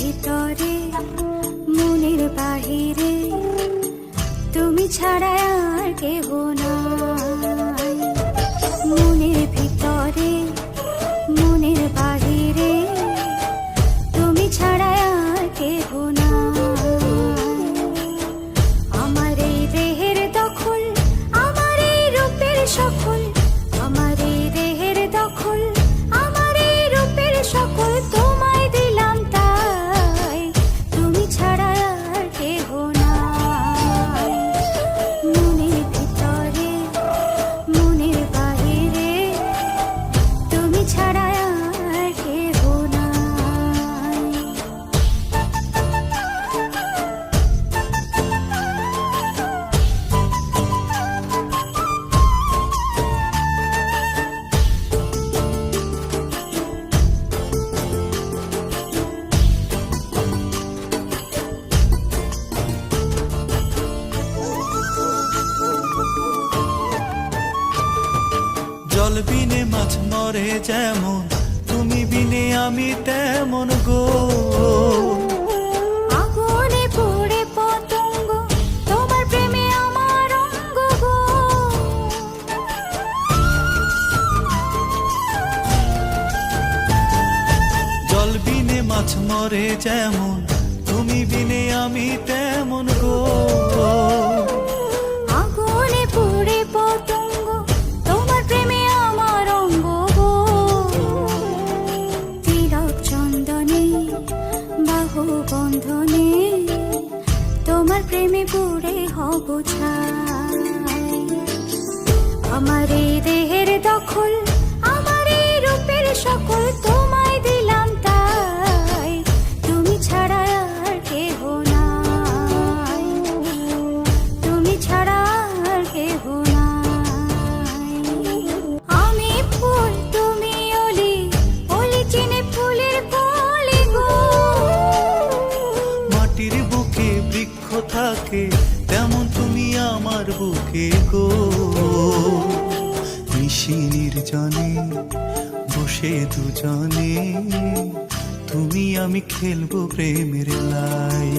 ভিতরে মনের বাহিরে তুমি ছাড়া আর কেহ নাই। মনের ভিতরে মনের বাহিরে তুমি ছাড়া আর কেহ নাই। আমার এই দেহের দখল, আমার এই রূপের সকল, আমার এই দেহের দখল, আমার এই রূপের সকল তোমায় দিলাম তাই, তুমি ছাড়া আর কেহ নাই। মনের ভিতরে মনের বাহিরে তুমি ছাড়া আর কেহ নাই। জল বিনে মাছ মরে যেমন, তুমি বিনে আমি তেমন গো। আগুনে পুড়ে পতঙ্গ, তোমার প্রেমে আমার অঙ্গ গো। জল বিনে মাছ মরে যেমন, তুমি বিনে আমি তেমন গো। আগুনে পুড়ে পতঙ্গ, তোমার প্রেমে আমার অঙ্গ গো। তিলক চন্দনে বাহু বন্ধনে তোমার প্রেমে পুড়ে হব ছাই। আমার এই দেহের দখল, আমার এই রূপের সকল তোমায় দিলাম তাই, তুমি ছাড়া আর কেহ নাই, তুমি ছাড়া আর কেহ নাই। আমি ফুল তুমি অলি, অলি চিনে ফুলের কলি গো। মাটির বুকে বৃক্ষ থাকে তেমন তুমি আমার বুকে গো। নিশি নির্জনে বসে দুজনে তুমি আমি খেলবো প্রেমের লাই।